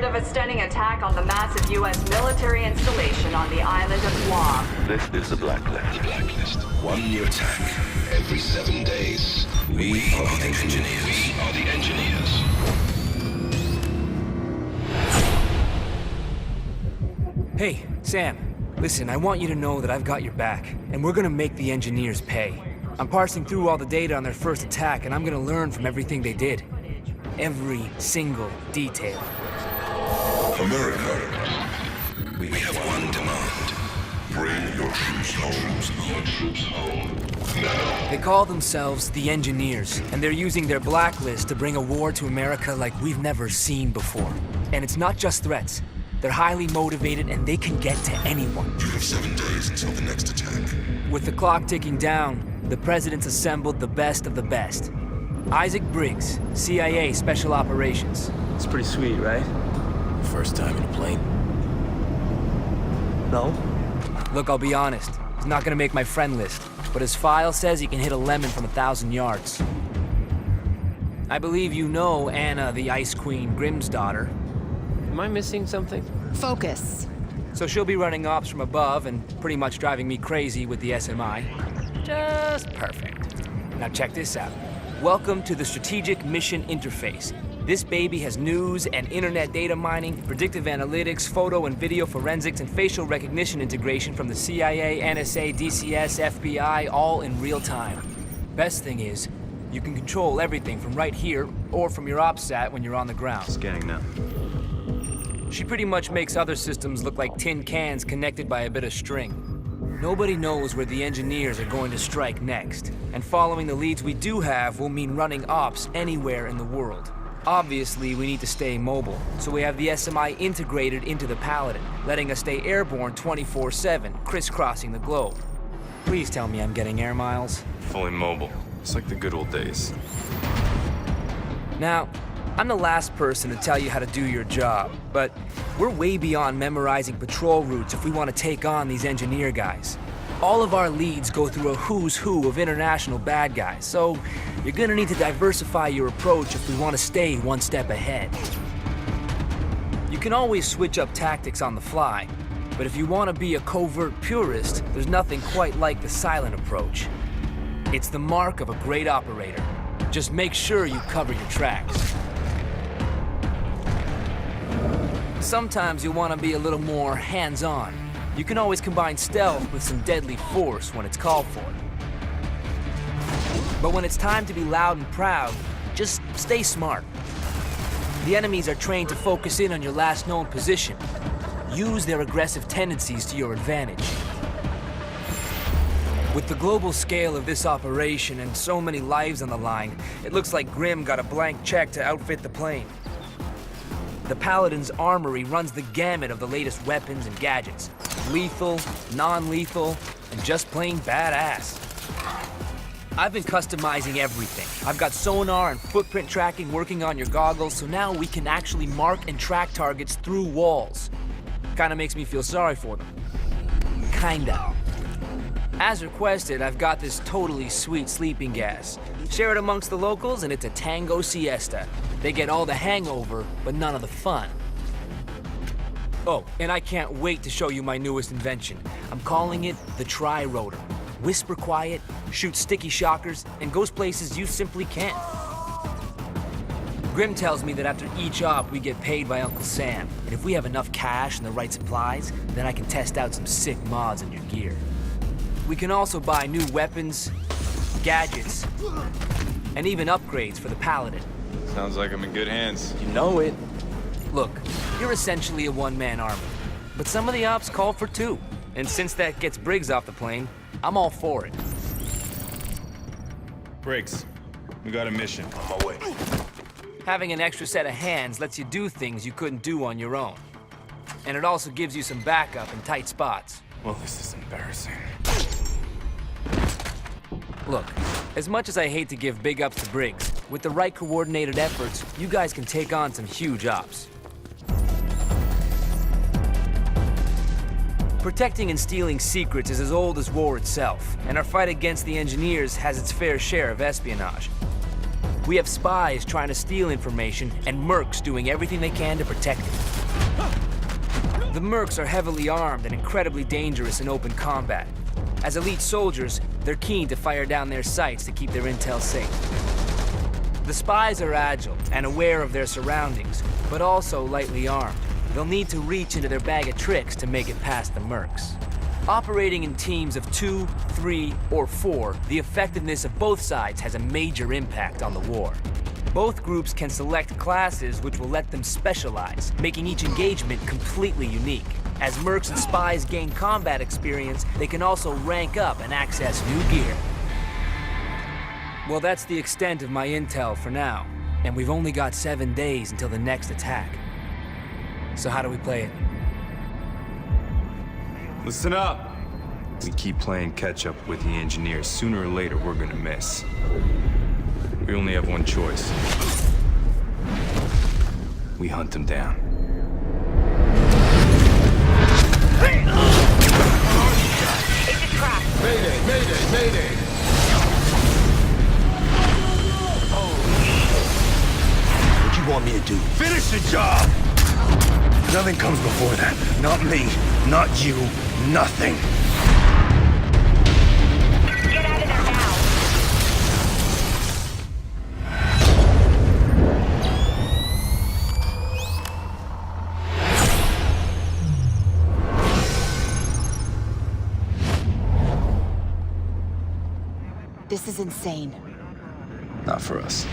word of a stunning attack on the massive U.S. military installation on the island of Guam. This is the Blacklist. The Blacklist. One new attack every 7 days. We are the engineers. We are the engineers. Hey, Sam. Listen, I want you to know that I've got your back, and we're gonna make the engineers pay. I'm parsing through all the data on their first attack, and I'm gonna learn from everything they did. Every single detail. America, we have one demand. Bring your troops home. Now. They call themselves the Engineers, and they're using their Blacklist to bring a war to America like we've never seen before. And it's not just threats. They're highly motivated, and they can get to anyone. You have 7 days until the next attack. With the clock ticking down, the president's assembled the best of the best. Isaac Briggs, CIA Special Operations. It's pretty sweet, right? First time in a plane? No? Look, I'll be honest. He's not gonna make my friend list, but his file says he can hit a lemon from 1,000 yards. I believe you know Anna, the Ice Queen, Grimm's daughter. Am I missing something? Focus. So she'll be running ops from above and pretty much driving me crazy with the SMI. Just perfect. Now check this out. Welcome to the Strategic Mission Interface. This baby has news and internet data mining, predictive analytics, photo and video forensics, and facial recognition integration from the CIA, NSA, DCS, FBI, all in real time. Best thing is, you can control everything from right here or from your OpSat when you're on the ground. Scanning now. She pretty much makes other systems look like tin cans connected by a bit of string. Nobody knows where the engineers are going to strike next, and following the leads we do have will mean running ops anywhere in the world. Obviously, we need to stay mobile, so we have the SMI integrated into the Paladin, letting us stay airborne 24/7, crisscrossing the globe. Please tell me I'm getting air miles. Fully mobile. It's like the good old days. Now, I'm the last person to tell you how to do your job, but we're way beyond memorizing patrol routes if we want to take on these engineer guys. All of our leads go through a who's who of international bad guys, so you're gonna need to diversify your approach if we want to stay one step ahead. You can always switch up tactics on the fly, but if you want to be a covert purist, there's nothing quite like the silent approach. It's the mark of a great operator. Just make sure you cover your tracks. Sometimes you want to be a little more hands-on. You can always combine stealth with some deadly force when it's called for. But when it's time to be loud and proud, just stay smart. The enemies are trained to focus in on your last known position. Use their aggressive tendencies to your advantage. With the global scale of this operation and so many lives on the line, it looks like Grimm got a blank check to outfit the plane. The Paladin's armory runs the gamut of the latest weapons and gadgets. Lethal, non-lethal, and just plain badass. I've been customizing everything. I've got sonar and footprint tracking working on your goggles, so now we can actually mark and track targets through walls. Kinda makes me feel sorry for them. Kinda. As requested, I've got this totally sweet sleeping gas. Share it amongst the locals and it's a tango siesta. They get all the hangover, but none of the fun. Oh, and I can't wait to show you my newest invention. I'm calling it the Tri-Rotor. Whisper quiet, shoots sticky shockers, and goes places you simply can't. Grimm tells me that after each op, we get paid by Uncle Sam. And if we have enough cash and the right supplies, then I can test out some sick mods in your gear. We can also buy new weapons, gadgets, and even upgrades for the Paladin. Sounds like I'm in good hands. You know it. Look, you're essentially a one-man army, but some of the ops call for two. And since that gets Briggs off the plane, I'm all for it. Briggs, we got a mission. On my way. Having an extra set of hands lets you do things you couldn't do on your own. And it also gives you some backup in tight spots. Well, this is embarrassing. Look, as much as I hate to give big ups to Briggs, with the right coordinated efforts, you guys can take on some huge ops. Protecting and stealing secrets is as old as war itself, and our fight against the engineers has its fair share of espionage. We have spies trying to steal information, and mercs doing everything they can to protect it. The mercs are heavily armed and incredibly dangerous in open combat. As elite soldiers, they're keen to fire down their sights to keep their intel safe. The spies are agile and aware of their surroundings, but also lightly armed. They'll need to reach into their bag of tricks to make it past the mercs. Operating in teams of 2, 3, or 4, the effectiveness of both sides has a major impact on the war. Both groups can select classes which will let them specialize, making each engagement completely unique. As mercs and spies gain combat experience, they can also rank up and access new gear. Well, that's the extent of my intel for now, and we've only got 7 days until the next attack. So how do we play it? Listen up! We keep playing catch-up with the engineers. Sooner or later, we're gonna miss. We only have one choice. We hunt them down. It's a trap. Mayday, mayday, mayday! What you want me to do? Finish the job! Nothing comes before that. Not me, not you, nothing. Get out of there now. This is insane. Not for us.